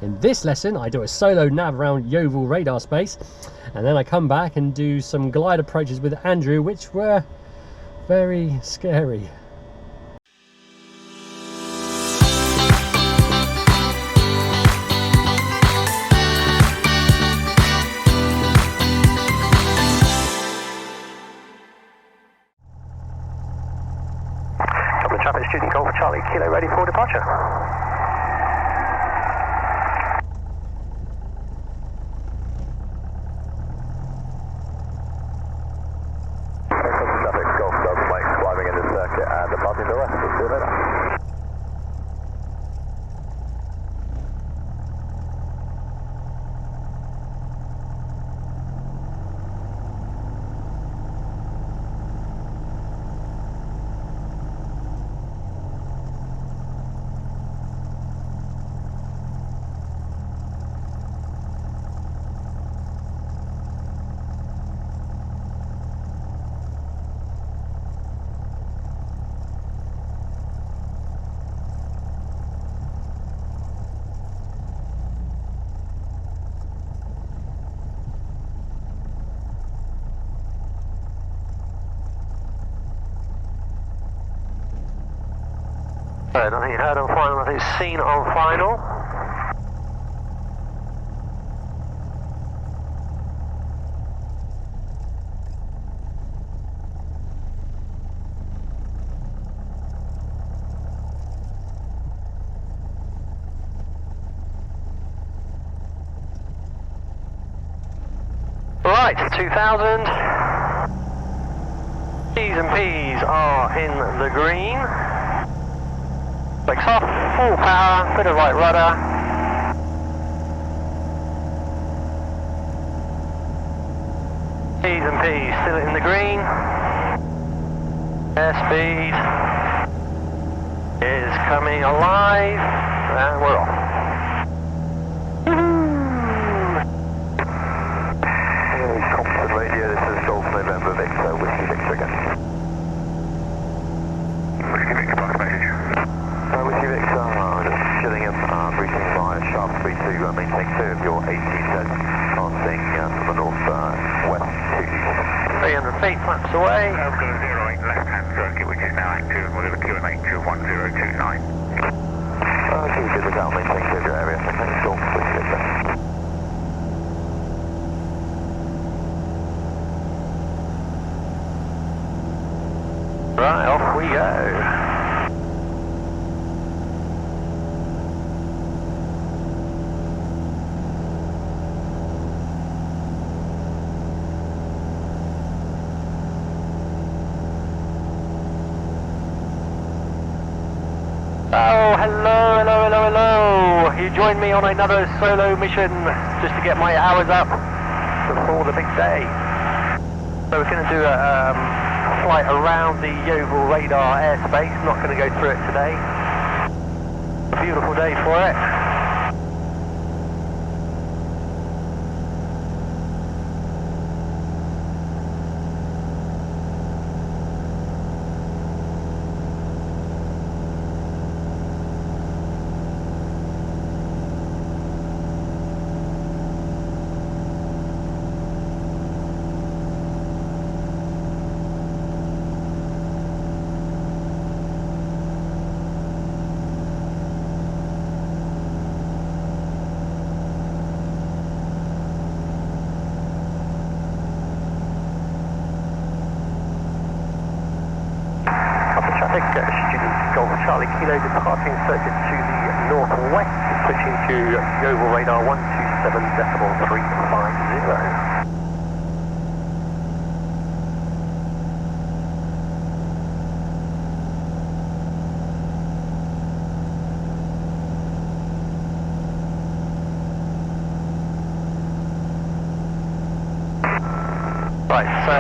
In this lesson, I do a solo nav around Yeovil radar space, and then I come back and do some glide approaches with Andrew, which were very scary. Compton Traffic Student Golf Charlie Kilo ready for departure. Nothing heard on final, nothing seen on final. Right, 2000. P's and P's are in the green. Brakes off, full power, bit of right rudder. P's and P's still in the green. Airspeed is coming alive, and we're off. Compton radio, this is Golf November Victor, Whiskey Victor again. Whiskey Victor, pass message. Whiskey Victor, just chilling in, briefing via sharp speed to maintain clear of your ATZ, passing from the north-west to 300 feet, flaps away. We've got a 08 left-hand circuit which is now active, and we'll do a QMA to 1029. Okay, good result, maintain clear of your area, thanks, Golf, Whiskey Victor. Right, off we go. Oh, hello. You joined me on another solo mission just to get my hours up before the big day. So we're going to do a flight around the Yeovil Radar airspace. Not going to go through it today. A beautiful day for it. Student Golf Charlie Kilo departing circuit to the northwest, switching to Yeovil Radar 127.350. Right, so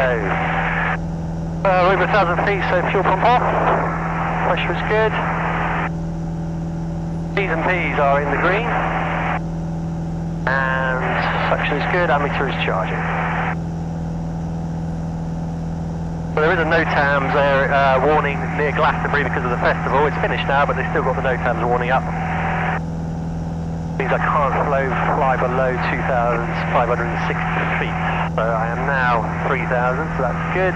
over 1,000 feet, so fuel pump off, pressure is good, P's and P's are in the green, and suction is good, ammeter is charging. Well, there is a NOTAMs warning near Glastonbury because of the festival. It's finished now, but they've still got the NOTAMs warning up. Means I can't fly below 2,560 feet. So I am now 3,000, so that's good.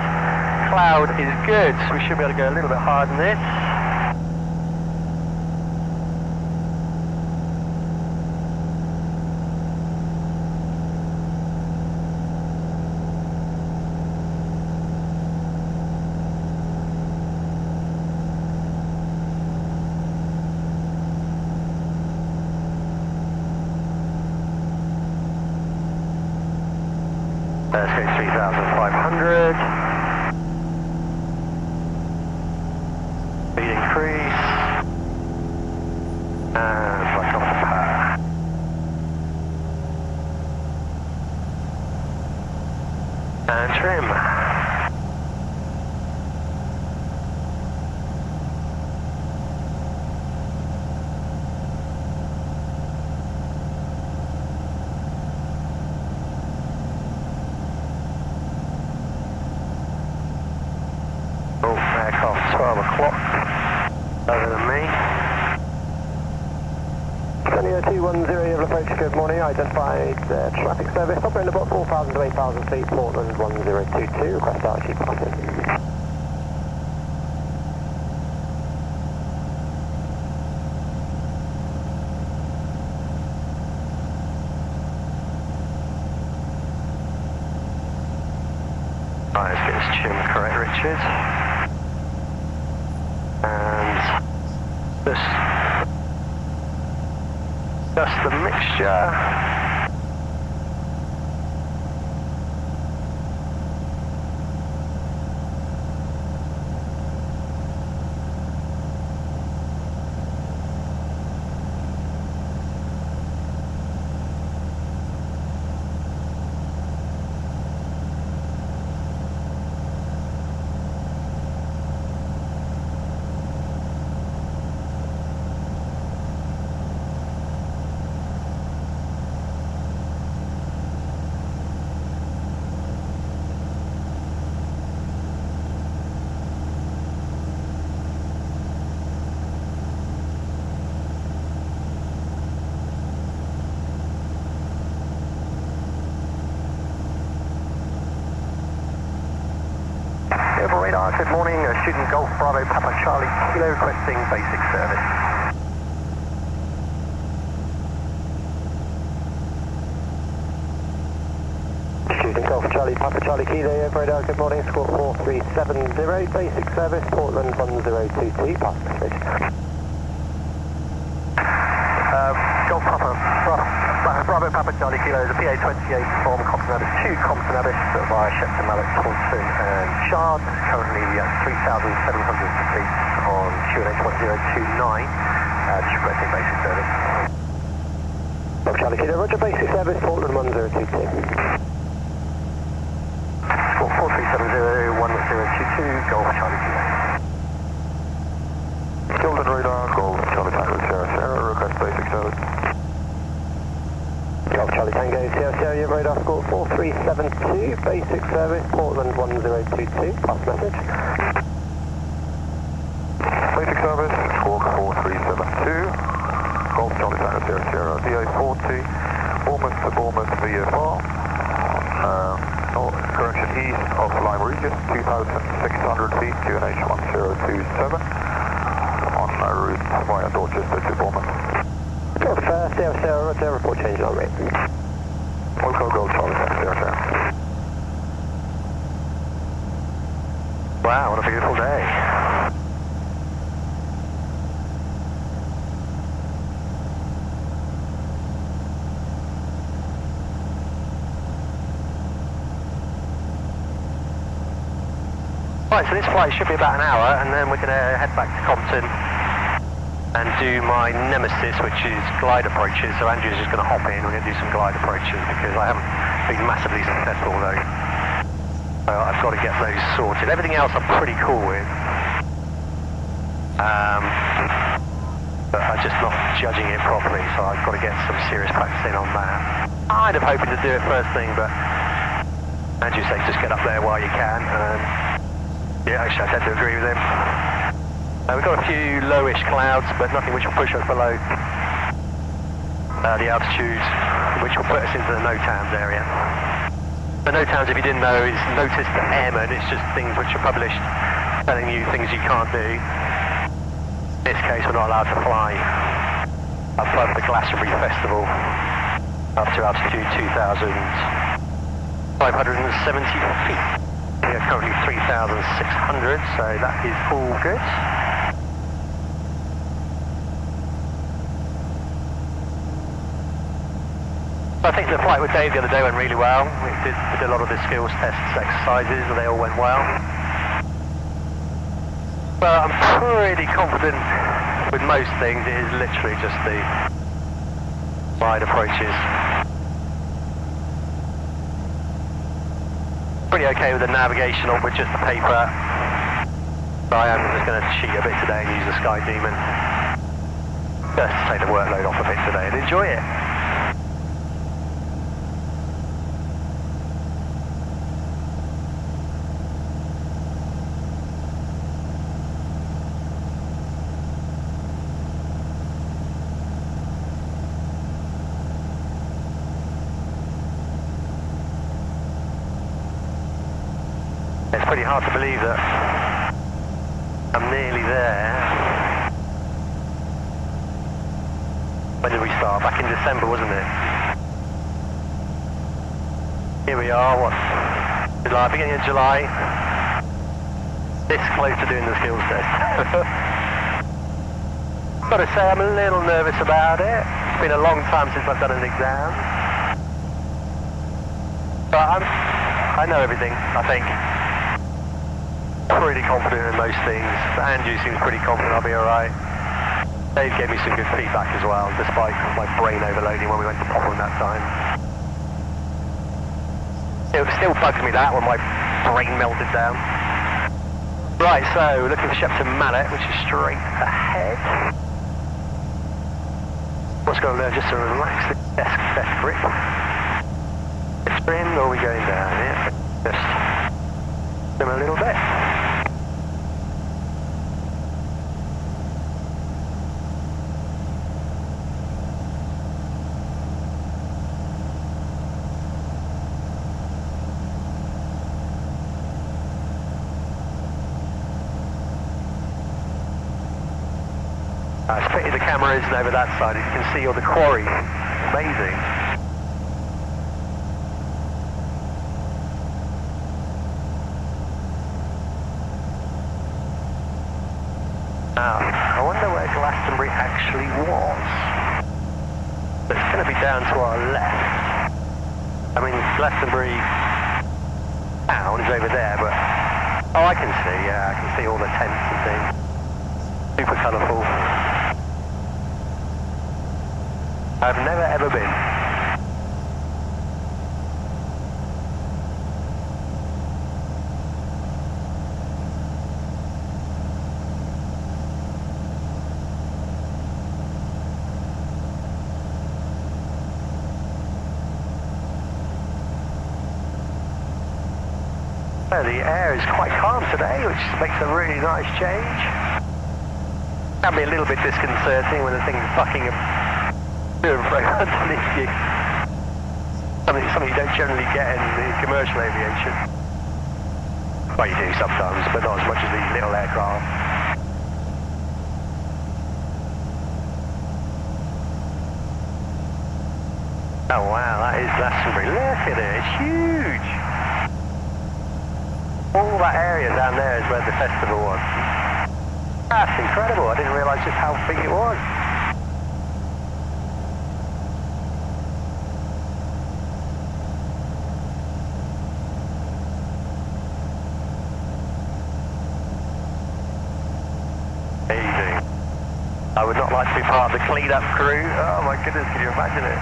Cloud is good, so we should be able to go a little bit higher than this. Let's go 3,500. Speed increase. And back off the power. And trim. Aircraft 12 o'clock, other than me. 210 Yeovil approach, good morning, identified traffic service, operating about 4,000 to 8,000 feet, Portland 1022, request Archie passing. Right, let's get this trim correct, Richard. And just the mixture. Yeovil Radar, good morning, student Golf Bravo Papa Charlie Kilo requesting basic service. Student Golf Charlie Papa Charlie Kilo, Yeovil Radar, good morning, score 4370, basic service, Portland 1022, pass message. Golf Papa Bravo Papa Charlie Kilo is a PA28 from Compton Abbas to Compton Abbas via Shepton, Mallet, Taunton and Shard. Currently at 3,700 feet on QNH 1029. Just requesting basic service. Golf Charlie Kilo, roger, basic service, Portland 1022. Score 4370 1022, Golf Charlie Kilo. Golden Radar, Golf Charlie Tango Sierra Sierra, request basic service. Golf Charlie Tango, Sierra Sierra, Yeovil Radar, score 4372, basic service, Portland 1022, pass message. Basic service, score 4372, Golf Charlie Tango, Sierra Sierra, DA40, Bournemouth to Bournemouth VFR, correction east of Lime Region, 2,600 feet, QNH 1027, on route via Dorchester to Bournemouth. Golf Sierra Sierra, roger, report change on rate. Wilco Golf Charlie Sierra Sierra. Wow, what a beautiful day. Right, so this flight should be about an hour, and then we're going to head back to Compton and do my nemesis, which is glide approaches. So Andrew's just going to hop in, we're going to do some glide approaches because I haven't been massively successful though. So I've got to get those sorted. Everything else I'm pretty cool with. But I'm just not judging it properly, so I've got to get some serious practice in on that. Kind of hoping to do it first thing, but Andrew said just get up there while you can. Yeah, actually I tend to agree with him. We've got a few lowish clouds, but nothing which will push us below the altitude, which will put us into the NOTAMs area. The NOTAMs, if you didn't know, is Notice to Airmen. It's just things which are published telling you things you can't do. In this case, we're not allowed to fly above the Glastonbury Festival up to altitude 2,570 feet. We are currently 3,600, so that is all good. I think the flight with Dave the other day went really well. We did a lot of the skills tests, exercises, and they all went well. But I'm pretty confident with most things. It is literally just the glide approaches. Pretty okay with the navigation on with just the paper. So I am just going to cheat a bit today and use the Sky Demon. Just to take the workload off a bit today and enjoy it. It's pretty hard to believe that I'm nearly there. When did we start? Back in December, wasn't it? Here we are, what? July, beginning of July. This close to doing the skills test. Gotta say, I'm a little nervous about it. It's been a long time since I've done an exam. But I know everything, I think. Pretty confident in most things. Andrew seems pretty confident I'll be alright. Dave gave me some good feedback as well, despite my brain overloading when we went to Popham that time. It still bugs me that when my brain melted down. Right, so we're looking for Shepton Mallet, which is straight ahead. What's going to learn just to relax the desk grip. Spin, or are we going down here? Just trim a little bit. It's pity the camera isn't over that side. You can see all the quarry. Amazing. Now, I wonder where Glastonbury actually was. It's going to be down to our left. I mean, Glastonbury town is over there, but... Oh, I can see, yeah, I can see all the tents and things. Super colourful. I've never ever been. The air is quite calm today, which makes a really nice change. Can be a little bit disconcerting when the thing's fucking to and fro underneath you. Something you don't generally get in the commercial aviation. Well, you do sometimes, but not as much as these little aircraft. Oh wow, that is Glastonbury. Look at it, it's huge! All that area down there is where the festival was. That's incredible, I didn't realise just how big it was. Amazing. I would not like to be part of the clean-up crew. Oh my goodness, can you imagine it?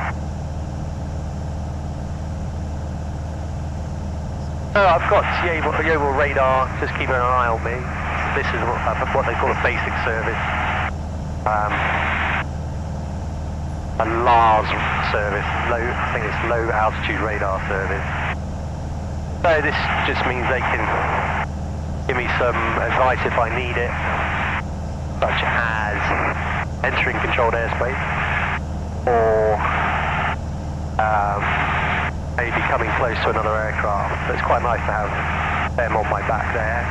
I've got Yeovil Radar just keeping an eye on me. This is what they call a basic service. A LARS service, I think it's low altitude radar service. So this just means they can give me some advice if I need it, such as entering controlled airspace. or maybe coming close to another aircraft. So it's quite nice to have them on my back there.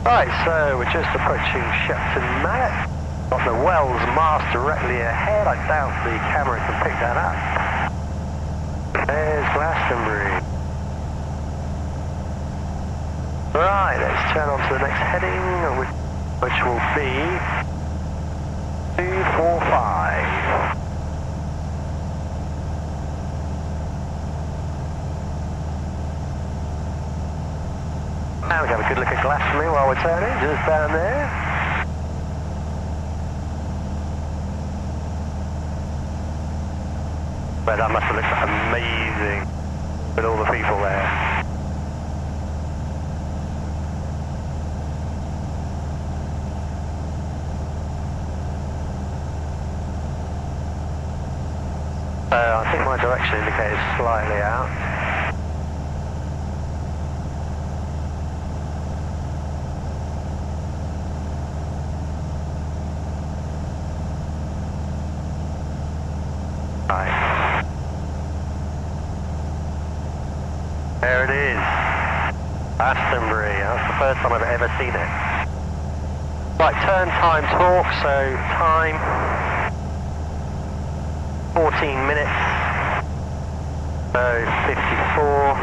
Right, so we're just approaching Shepton Mallet. Got the Wells mast directly ahead. I doubt the camera can pick that up. There's Glastonbury. Right, let's turn on to the next heading, which will be 245. Now we have a good look at Glastonbury while we're turning, just down there. But that must have looked amazing with all the people there. I think my direction indicator is slightly out. Right. There it is. Glastonbury. That's the first time I've ever seen it. Right, turn time talk, so time 14 minutes. So 54.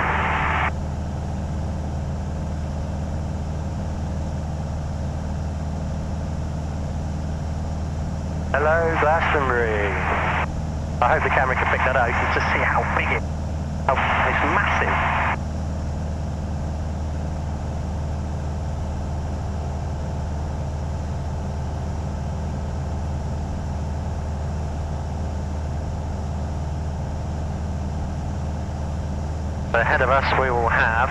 Hello, Glastonbury. I hope the camera can pick that out. You can just see how big it is. It's massive. Ahead of us we will have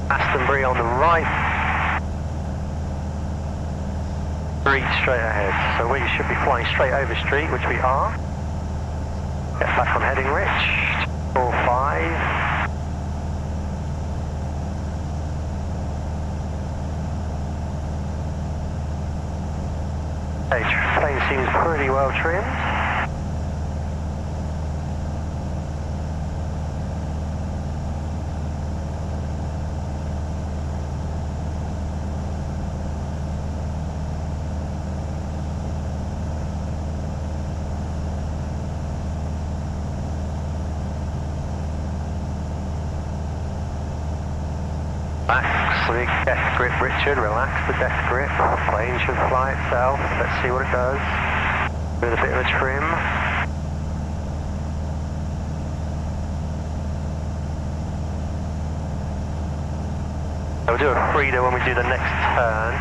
Glastonbury on the right. Street straight ahead, so we should be flying straight over street, which we are. Get back on heading rich, 45. Okay, plane seems pretty well trimmed. Relax the death grip, Richard, relax the death grip. Plane should fly itself. Let's see what it does. With a bit of a trim. We'll do a breather when we do the next turn.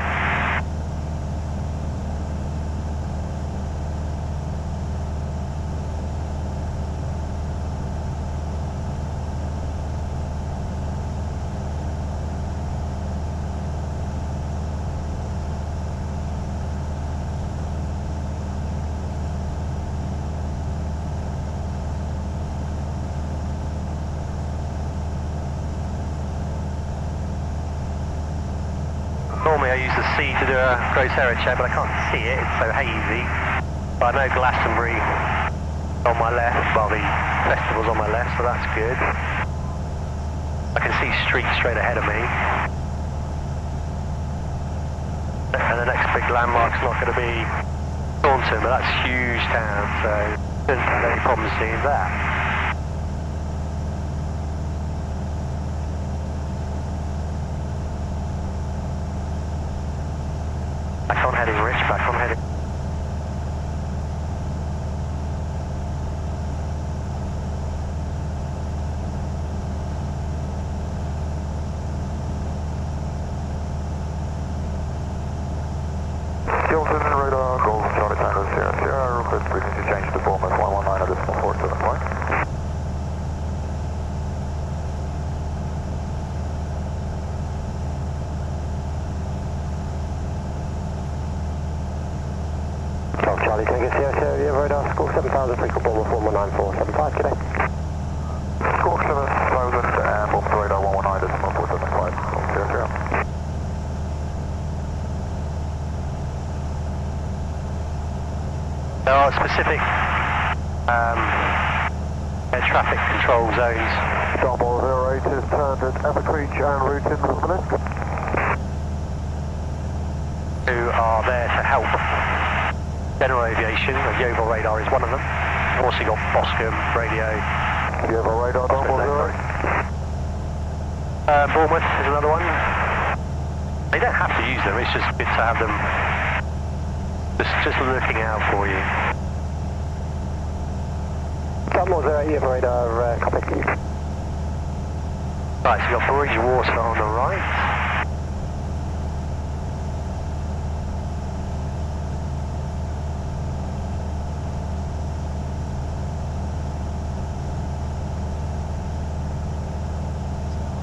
Normally I use the C to do a gross error check, but I can't see it, it's so hazy. But I know Glastonbury on my left, well the festival's on my left, so that's good. I can see street straight ahead of me. And the next big landmark's not going to be Compton, but that's a huge town, so shouldn't have any problems seeing that. Back on heading, Rich, back on heading. Yeovil Radar, Golf Charlie Tango Sierra Sierra, request frequency change to Bournemouth 119.47 Charlie Tango Sierra Sierra, Yeovil Radar, Score 7000, frequent Bournemouth 119.475 today. Score 7000 and Bournemouth Radar 119.475, Sierra Sierra. There are specific air traffic control zones. Starboard 08 is turned at Evercreech and route in for the list. Who are there to help general aviation, and Yeovil Radar is one of them. We've also got Boscombe Radio. Yeovil Radar, Starboard 08. Bournemouth is another one. They don't have to use them, it's just good to have them just looking out for you. Starboard 08, Yeovil Radar, copy. Right, so you've got Bridgewater on the right.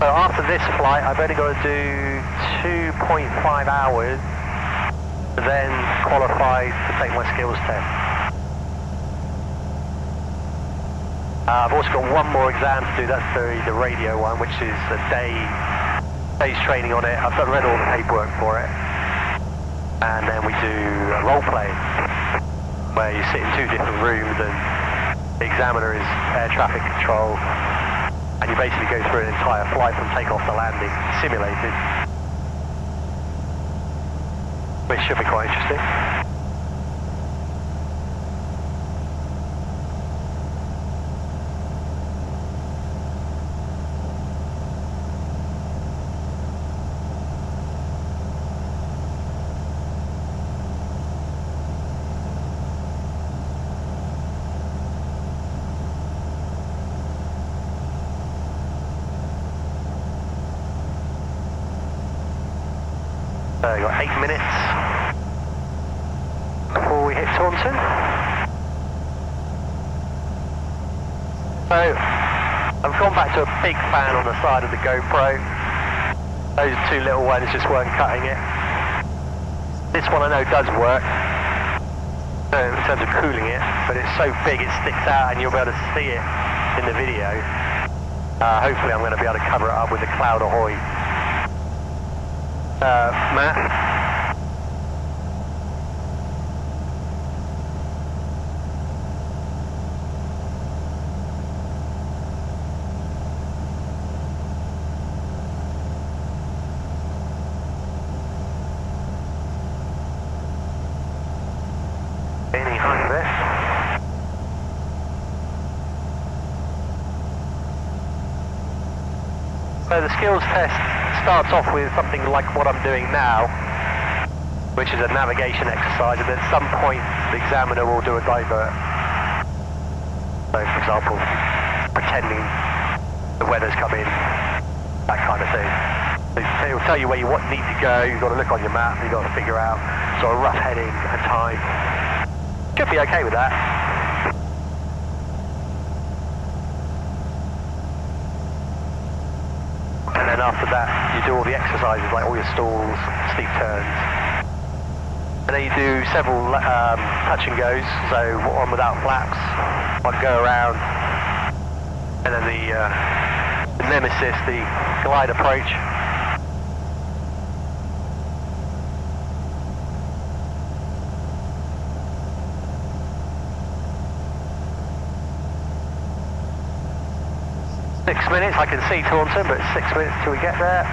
So after this flight, I've only got to do 2.5 hours to then qualify to take my skills test. I've also got one more exam to do, that's the radio one, which is a day's training on it. I've read all the paperwork for it. And then we do a role play, where you sit in two different rooms and the examiner is air traffic control. And you basically go through an entire flight from takeoff to landing, simulated. Which should be quite interesting. You've got 8 minutes before we hit Taunton. So, I've gone back to a big fan on the side of the GoPro. Those two little ones just weren't cutting it. This one I know does work, in terms of cooling it, but it's so big it sticks out and you'll be able to see it in the video. Hopefully I'm going to be able to cover it up with the Cloud Ahoy. Matt? 800. So the skills test starts off with something like what I'm doing now, which is a navigation exercise, and at some point the examiner will do a divert. So for example, pretending the weather's come in, that kind of thing. It will tell you where you need to go, you've got to look on your map, you've got to figure out sort of rough heading and time. Should be okay with that. And then after that, you do all the exercises, like all your stalls, steep turns. And then you do several touch and goes, so one without flaps, one go around, and then the nemesis, the glide approach. Six minutes, I can see Taunton, but 6 minutes till we get there.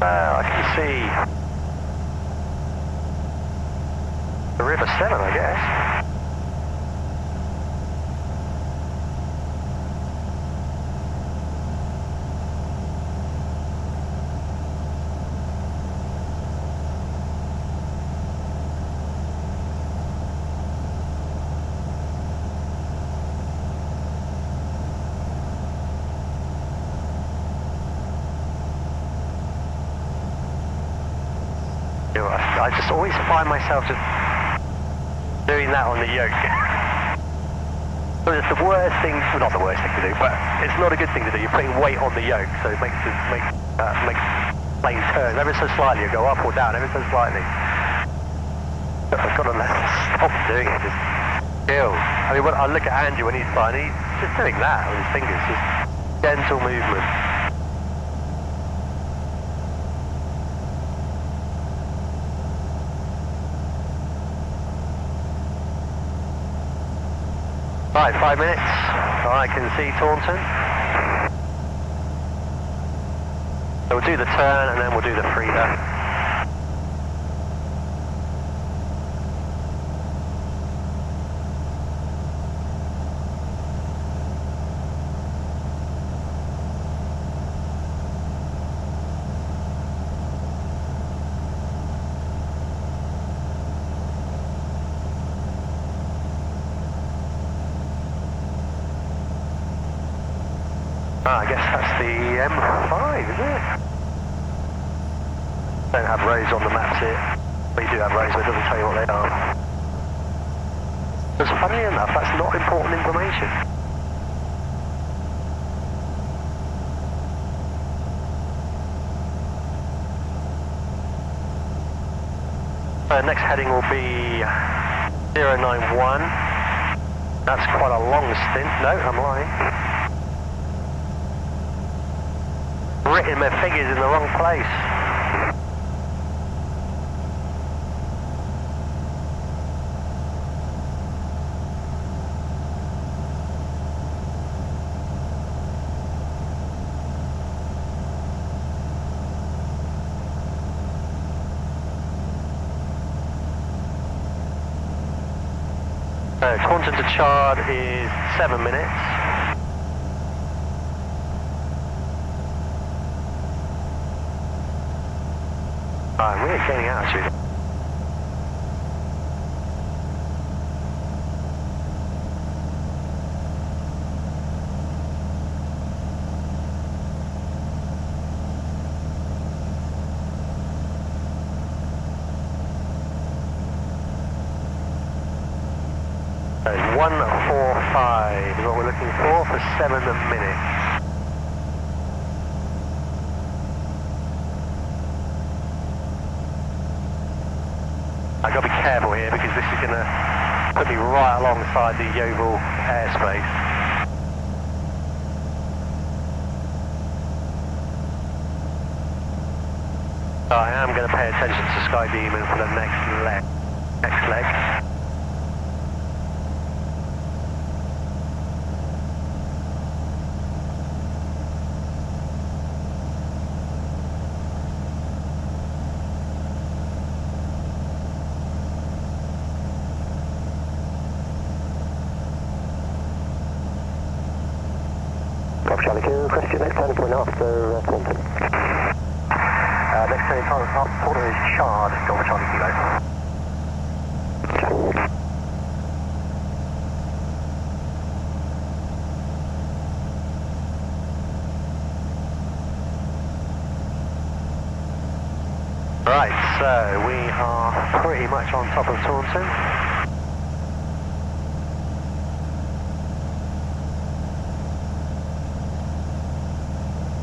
I can see the River Severn, I guess. I just always find myself just doing that on the yoke. So it's the worst thing, well, not the worst thing to do, but it's not a good thing to do. You're putting weight on the yoke, so it makes plane turn ever so slightly, you go up or down ever so slightly. But I've got to stop doing it, just chill. I mean, when I look at Andrew when he's flying, he's just doing that with his fingers, just gentle movement. Right, 5 minutes. I can see Taunton. So we'll do the turn and then we'll do the freeder. I guess that's the M5, isn't it? Don't have roads on the maps here. Well, you do have roads, but it doesn't tell you what they are. Because funny enough, that's not important information. Next heading will be 091. That's quite a long stint. No, I'm lying. Written my figures in the wrong place. So Taunton to Chard is 7 minutes. I'm really getting out of you. So 1:45 is what we're looking for 7 minutes. I've got to be careful here because this is going to put me right alongside the Yeovil airspace. So I am going to pay attention to Sky Demon for the next leg. Charlie Q, question next turning point after Taunton. Next turning point after Taunton is Chard, Golf Charlie Kilo. Right, so we are pretty much on top of Taunton.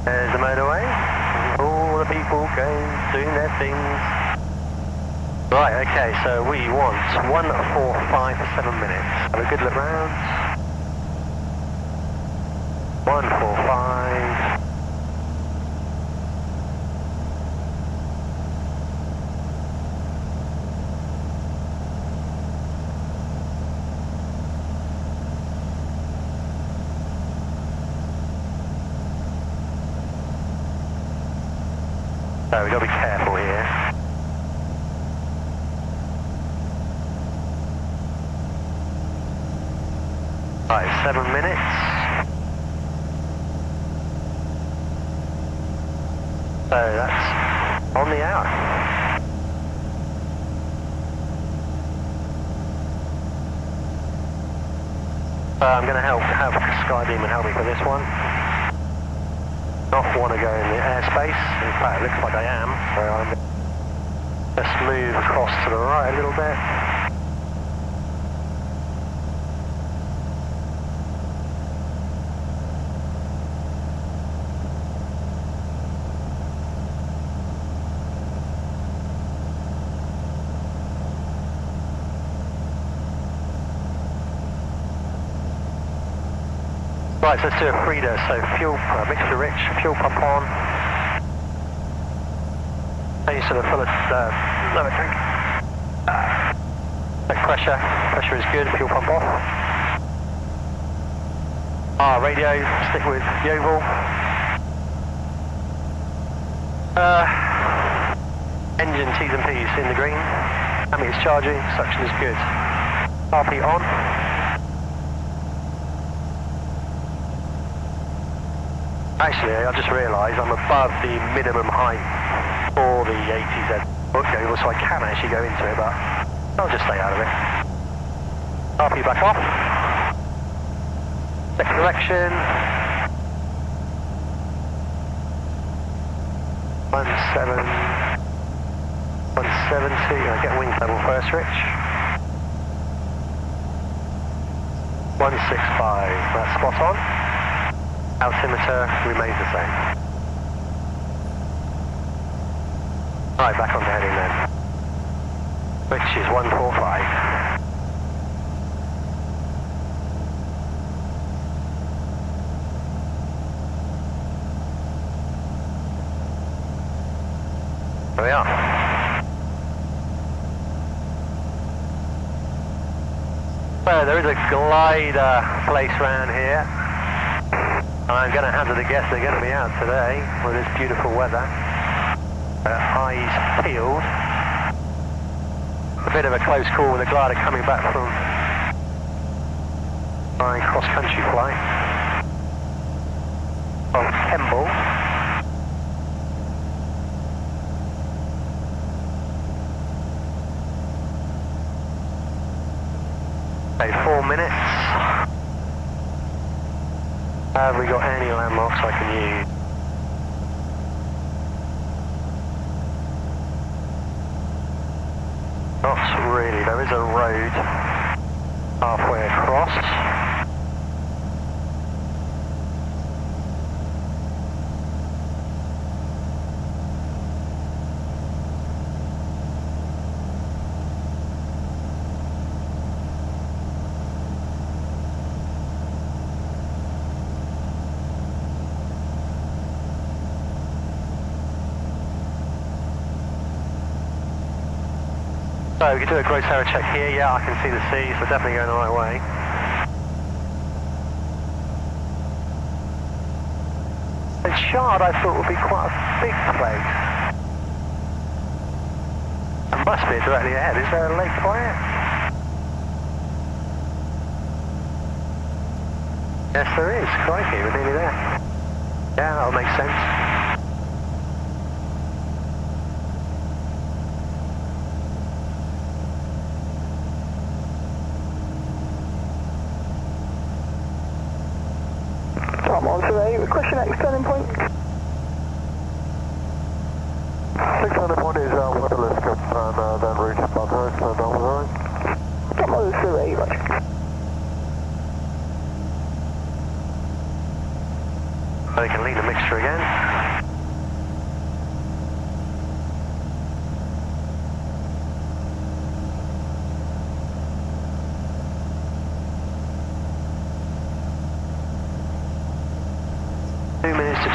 There's the motorway, all the people going, doing their things. Right, okay, so we want 1:45 for 7 minutes. Have a good look round. 1:45. So we've got to be careful here. Right, 7 minutes. So that's on the hour. I'm going to have Sky Demon help me for this one. Not want to go in the airspace. In fact, it looks like I am. So I'm just move across to the right a little bit. Right, so let's do a freeder. So fuel, mixture rich, fuel pump on. Then you sort of fill it, lower tank. Pressure is good, fuel pump off. Radio, stick with Yeovil. Engine T's and P's in the green. Hammy is charging, suction is good. RP on. Actually, I just realised I'm above the minimum height for the ATZ Yeovil, so I can actually go into it, but I'll just stay out of it. RP back off. Second direction. 170, I get wing level first, Rich. 165, that's spot on. Altimeter remains the same. Right, back on the heading then. Which is 145. There we are. So there is a glider place around here. I'm going to hazard a guess they're going to be out today with this beautiful weather. Eyes peeled. A bit of a close call with a glider coming back from my cross-country flight of Kemble. Okay, 4 minutes. Have we got any landmarks I can use? Not really, there is a road halfway across. So we can do a gross error check here. Yeah, I can see the sea, so definitely going the right way. And Shard I thought would be quite a big place. There must be directly ahead. Is there a lake by it? Yes there is, crikey, we're nearly there. Yeah, that'll make sense. Question X turning point. 6 turning point is weatherless, and then reach Bathurst, so down the road. Come on, survey, right. They can lead the mixture again.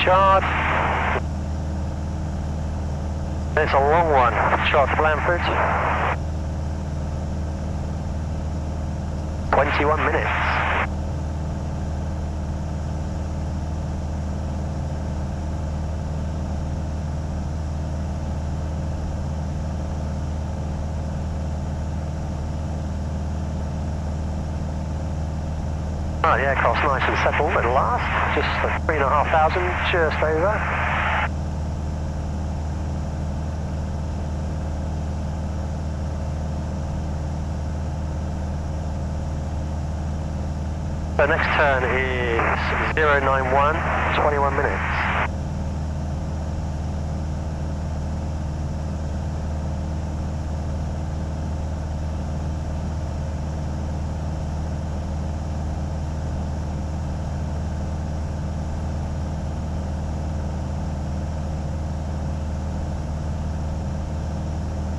Chart. It's a long one. Chart Blandford. 21 minutes. Oh, the aircraft's nice and settled at last, just 3,500, just over. The next turn is 091, 21 minutes.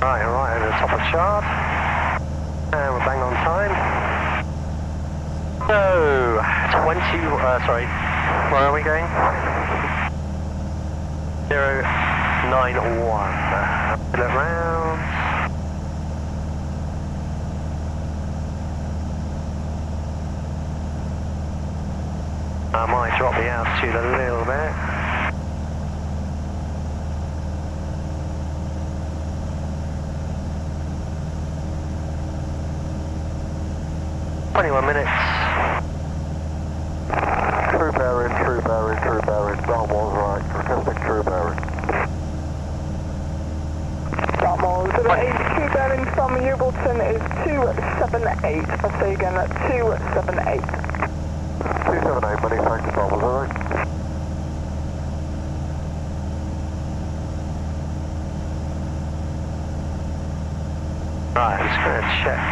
Right, over the top of Chart. And we're bang on time. So, sorry, where are we going? 091. Look round. drop the altitude a little bit. Minutes. True bearing, true bearing, true bearing. Dartmoor's right. Requesting true bearing. Dartmoor 08, true bearing from Yeovilton is 278. I'll say again, 278. 278, many thanks, Dartmoor 08. Right, I'm just going to check.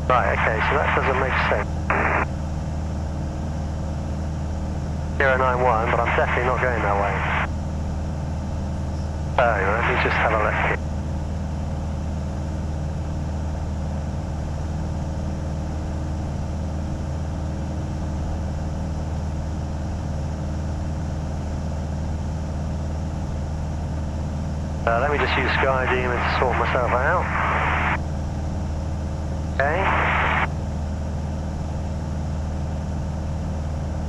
Right, okay, so that doesn't make sense. 091, but I'm definitely not going that way. So, let me just have a look here. Let me just use Sky Demon to sort myself out. Okay.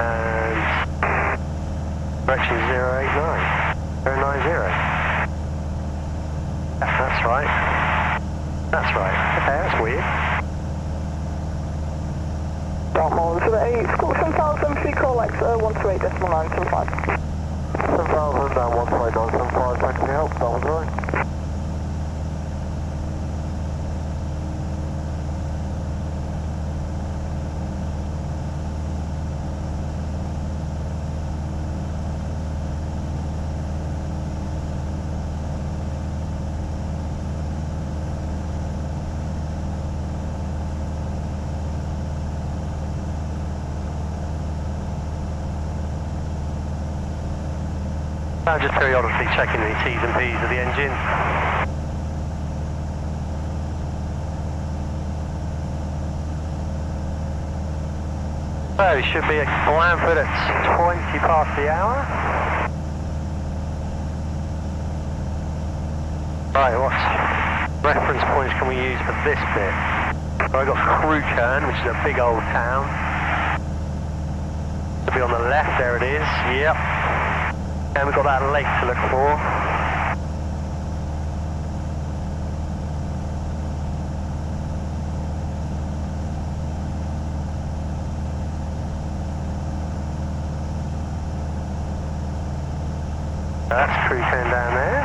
And direction 089. 090. That's right. That's right. Okay, that's weird. Dartmoor 08, score 7000, free call X 128.975. 7000 down 128.975, thanks for your help, Dartmoor 08. I'm just periodically checking the T's and P's of the engine. So, it should be at Blandford at 20 past the hour. Right, what reference points can we use for this bit? So I've got Crewkern, which is a big old town. It'll be on the left, there it is, yep. And we've got that lake to look for. That's Crewkern down there.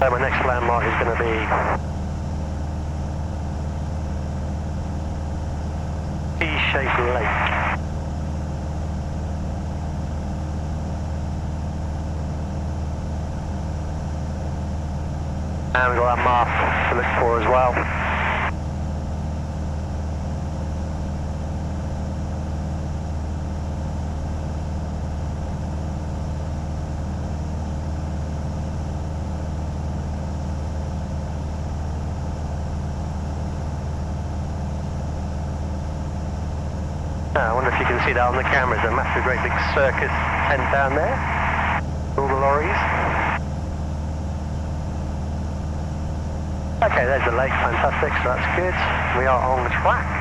So my next landmark is going to be T-shaped lake. And we've got that mast to look for as well. I wonder if you can see that on the camera. There's a massive, great big circus tent down there. All the lorries. Okay, there's the lake. Fantastic. So that's good. We are on the track.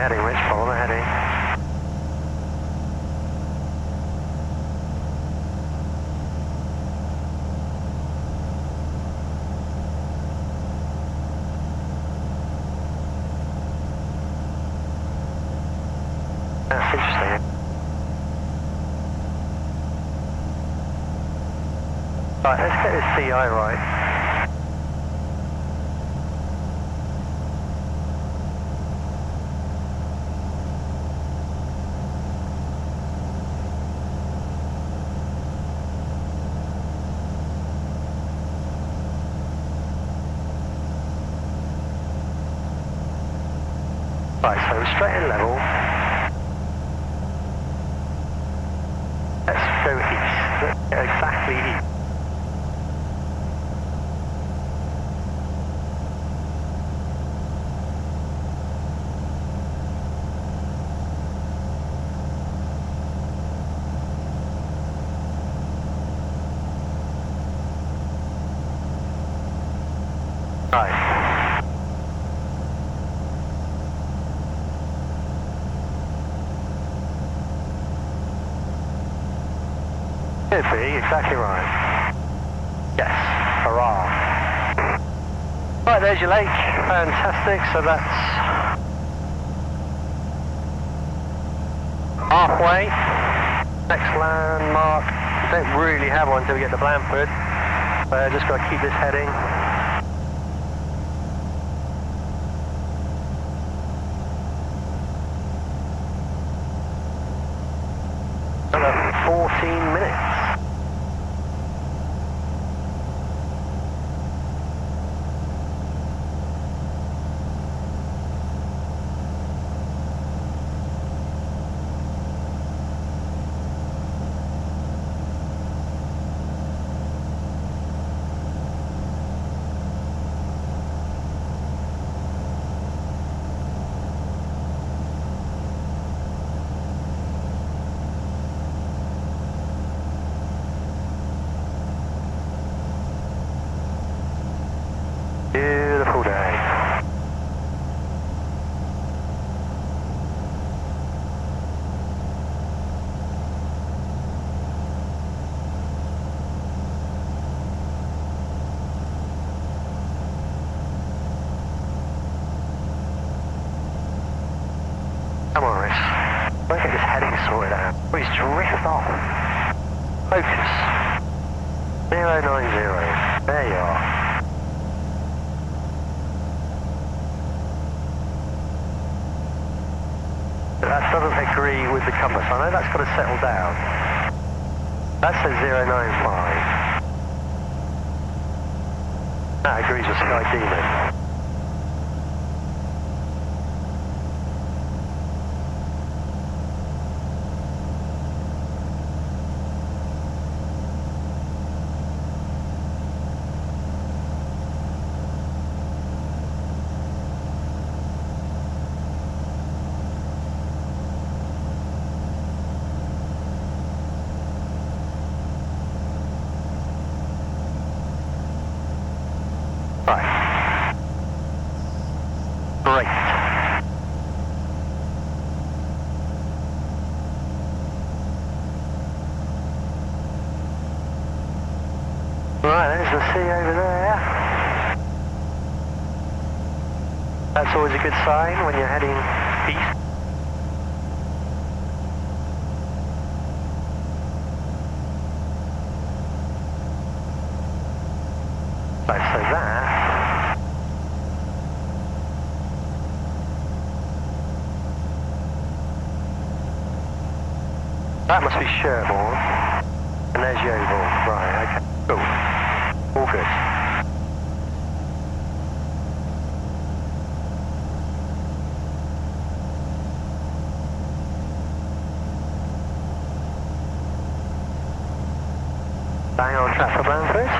your heading, Rich. Follow the heading. That's interesting. Right, let's get this CI right. Right, so straight and level. Let's go east. Let's go exactly east. Right. Should be exactly right. Yes, hurrah. Right, there's your lake. Fantastic. So that's halfway. Next landmark. Don't really have one until we get to Blandford. Just got to keep this heading. Another 14 minutes. Beautiful day. Come on, Rich. Let's get this heading sorted out. Please drift off. Focus. 090. There you are. That doesn't agree with the compass. I know that's got to settle down. That says 095. That agrees with Sky Demon. Right. Great. Right, there's the sea over there. That's always a good sign when you're heading east. Right, so that must be Sherborne, and there's Yeovil. Right, okay, cool. All good. Bang on track for Blandford.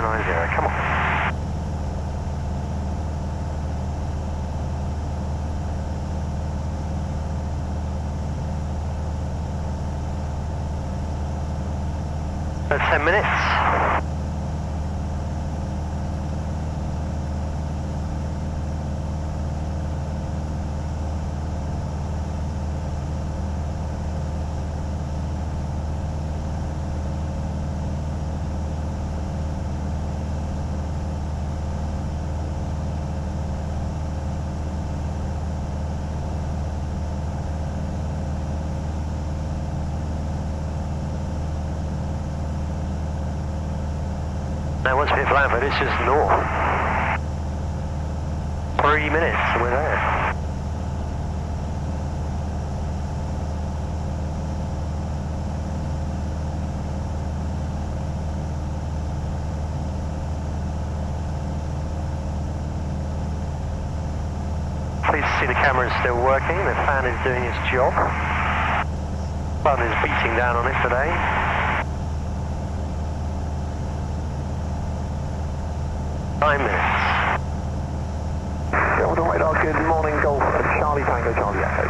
090, come on. So 10 minutes. Now once we hit Blandford, it's just north. 3 minutes and we're there. Pleased to see the camera is still working, the fan is doing its job. Sun is beating down on it today. 9 minutes. Yeovil Radar, good morning, Golf, Charlie Tango, Charlie Echo.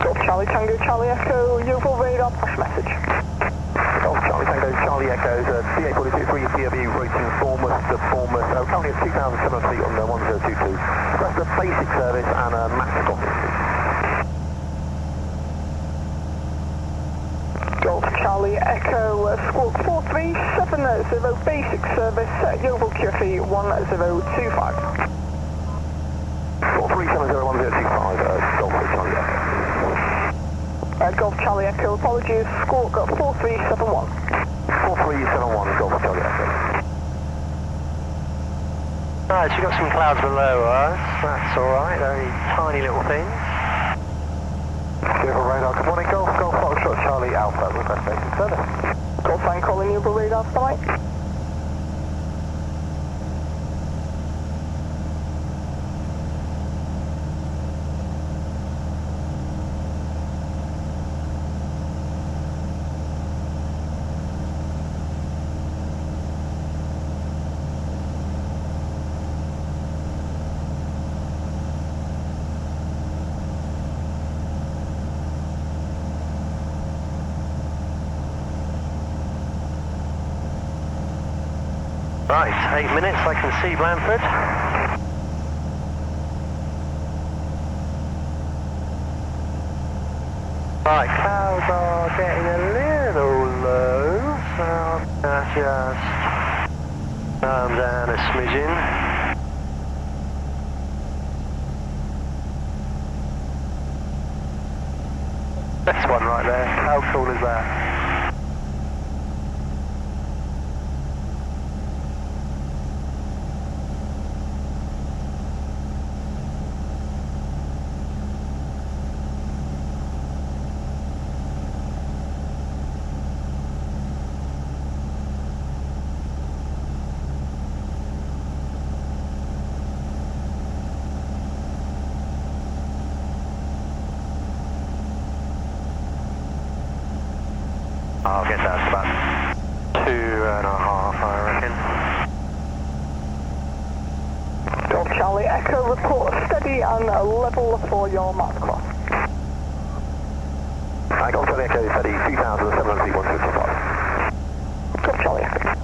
Golf Charlie Tango, Charlie Echo, Yeovil Radar, push message. Golf, Charlie Tango, Charlie Echoes, CA42 CW, rotating Bournemouth to Bournemouth, currently at 2,700 feet on the 1022. That's the basic service and a massive office. Golf Charlie Echo, squawk 4370, basic service, Yeovil QFE 1025. 43701025, Golf Charlie Echo. Golf Charlie Echo, apologies, squawk 4371. 4371, Golf Charlie Echo. Right, so we've got some clouds below us, that's alright, only tiny little things. Yeovil Radar, good morning, Golf, Golf Foxtrot, Charlie Alpha, request basic service. Golf Fan calling Yeovil Radar, flight. Right, 8 minutes, I can see Blandford. Right, clouds are getting a little low, so I'm going to just calm down a smidgen. That's one right there, how cool is that? I'll get that to about 2.5, I reckon. Golf Charlie Echo, report steady and level for your mark cross. Golf Charlie Echo, steady, 2,700 feet, 155. Golf Charlie Echo.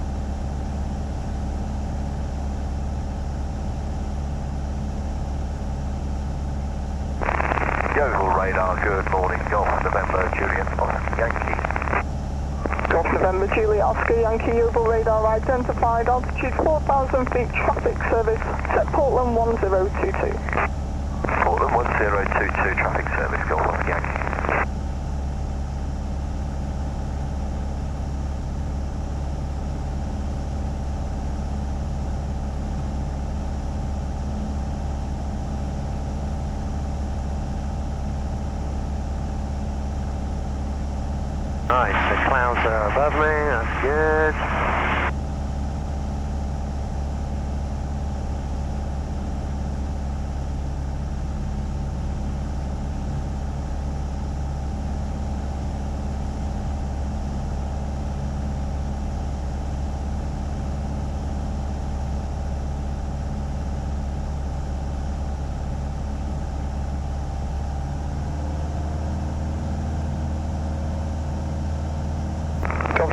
Yeovil Radar, good morning, Golf November, Julian, Oscar Yankee. Golf November Juliet Oscar Yankee, Yeovil Radar identified, altitude 4,000 feet, traffic service, set Portland 1022. Portland 1022, traffic service, Golf Oscar Yankee. Nice, the clouds are above me, that's good.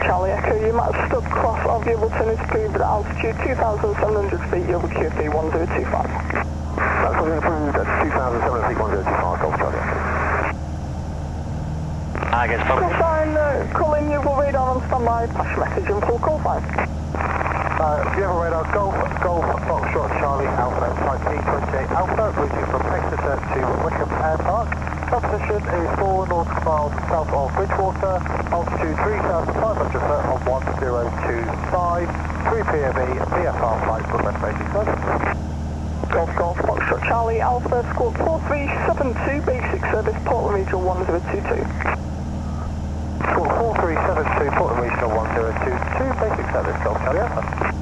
Charlie Echo, you match stub cross of Yeovil is approved at altitude 2,700 feet, Yeovil QFB 1025. That's something approved at 2,700 feet, 1025, Golf Charlie Echo. I guess Call sign, call in Yeovil Radar on standby, pass your message and full call sign. Yeovil Radar, Golf, Foxtrot, Charlie, Alpha, flight T28 Alpha, routing from Exeter to Wickham Air Park. Top position is 4 nautical miles south of Bridgewater, altitude 3,500 foot on 1025, 3 PME, VFR flight for West Basic Service. Golf, Foxtrot, Charlie, Alpha, squawk 4372, basic service, Portland Regional 1022. Squawk 4372, Portland Regional 1022, basic service, Golf Charlie Alpha.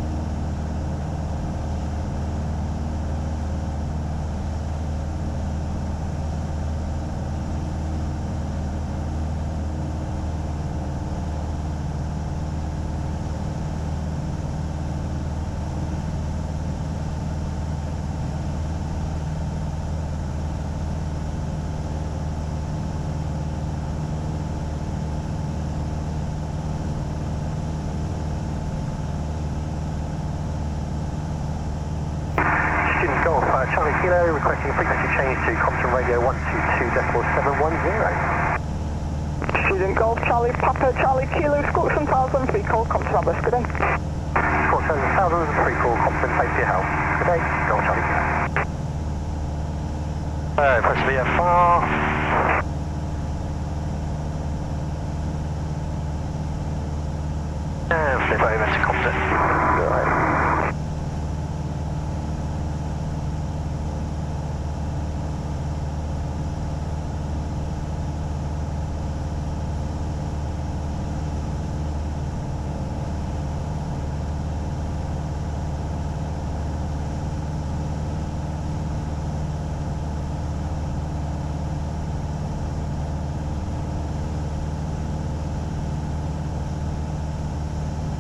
Charlie Kilo requesting frequency change to Compton Radio 122.710. Student Golf, Charlie Papa, Charlie Kilo, squawk 1000, free call, Compton Abbas, good day. Squawk 7000, free call, Compton, thanks for your help. Good day, Golf Charlie Kilo. Press VFR. And flip over to Compton. Right.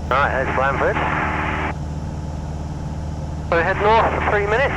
Right, here's Blandford. So head north for 3 minutes.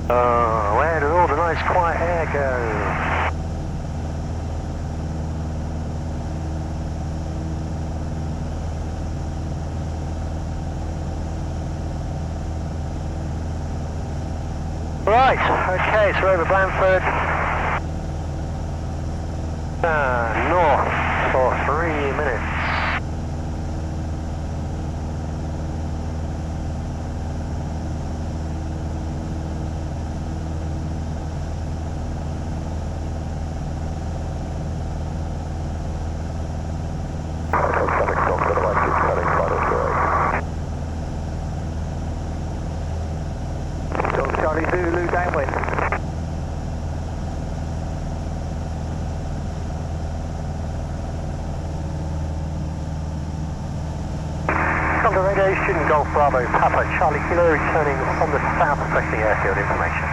Oh, where did all the nice quiet air go? Right, okay, so we're over Blandford. North for 3 minutes. Charlie Zulu downwind. Compton Radio, student Golf Bravo, Papa, Charlie Kilo returning from the south requesting airfield information.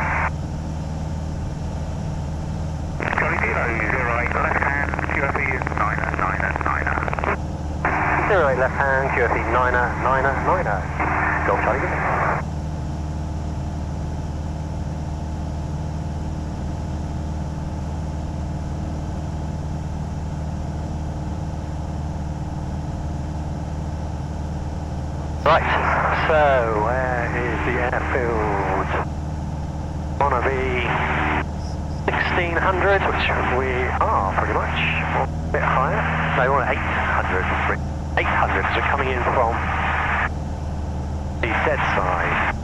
Charlie Kilo, 08 left hand, QFE 9er. 08 left hand, QFE 9er. Golf Charlie Kilo. Right, so where is the airfield? Wanna be 6 1600, which we are pretty much, or a bit higher. No, we're at 800. 800 because we're coming in from the dead side.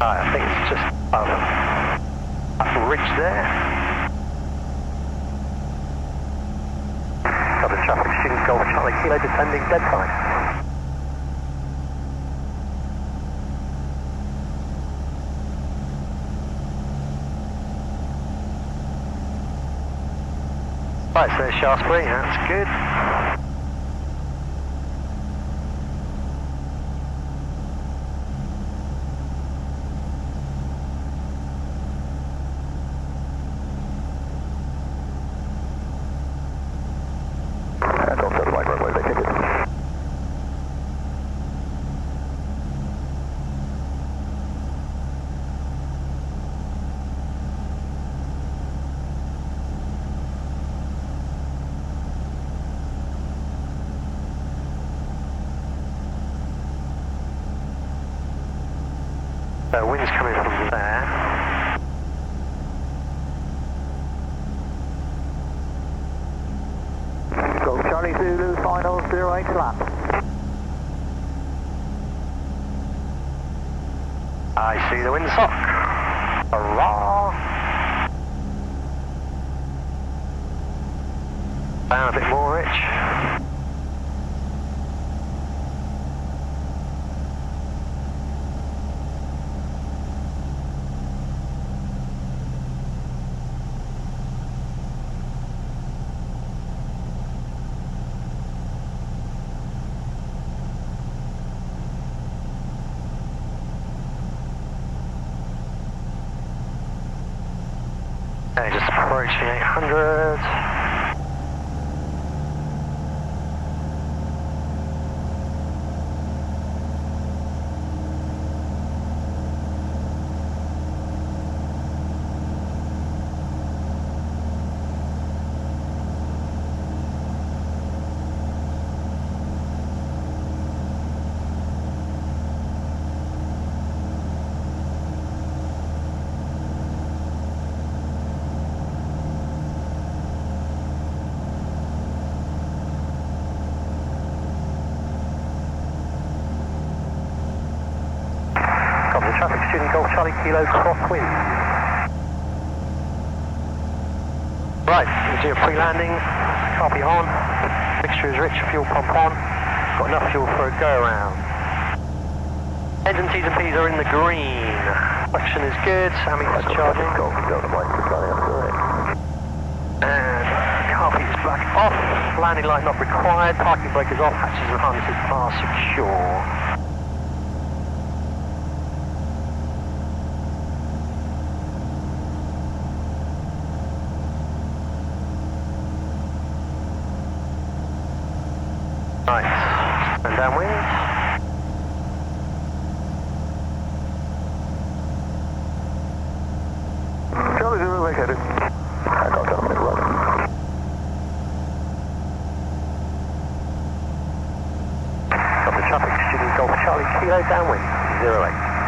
I think it's just above that ridge there. Got the traffic student Golf Charlie Kilo descending dead time. Right, so there's Shaftesbury, that's good. The wind's coming from there. Go Charlie Zulu, final 08 lap. I see the windsock. Hurrah! Down a bit more, Rich. Okay, just approaching 800. Traffic student Golf Charlie Kilo crosswind. Right, we'll do a pre-landing, copy on, mixture is rich, fuel pump on, got enough fuel for a go around. Engine T's and P's are in the green, suction is good, ammeter's charging. And carpet is back off, landing light not required, parking brake is off, hatches and harnesses are secure. Right, and downwind. Charlie Zulu, vacated. I got that minute right. Got the traffic student Golf Charlie Kilo downwind, 08.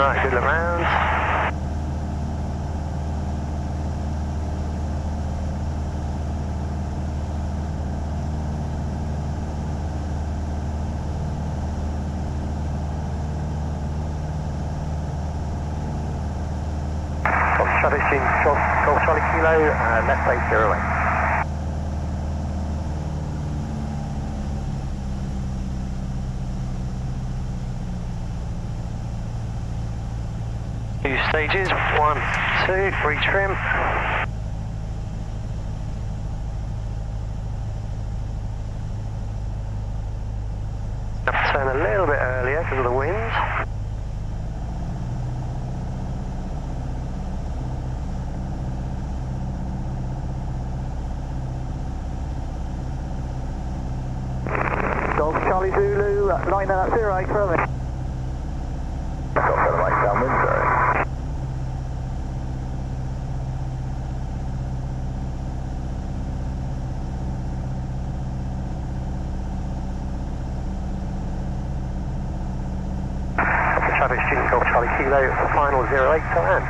Alright, good look round. Traffic Golf Charlie Kilo, left 808. Two stages, 1, 2, retrim. Have to turn a little bit earlier because of the wind. Golf Charlie Zulu, line at 08, further. Got further right downwind, sorry. Traffic student Golf Charlie Kilo, final 08 to land.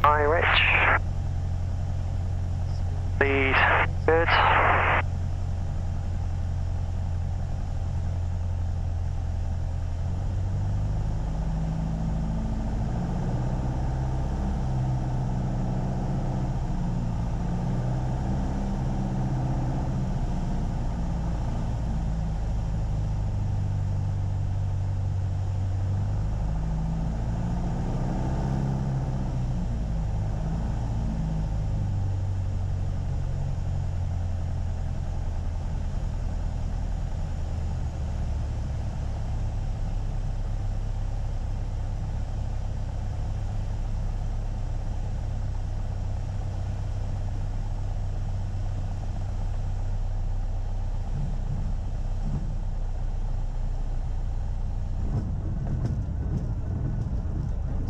Hi, Rich. Speed, good.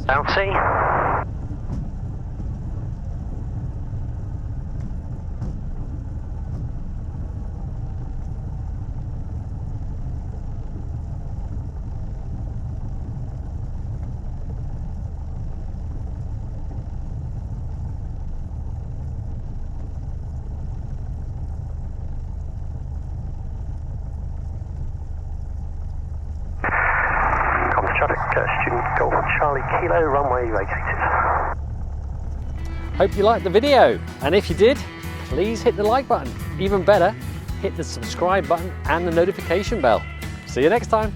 South Sea. Student Golf Charlie Kilo, runway vacated. Hope you liked the video, and if you did, please hit the like button. Even better, hit the subscribe button and the notification bell. See you next time.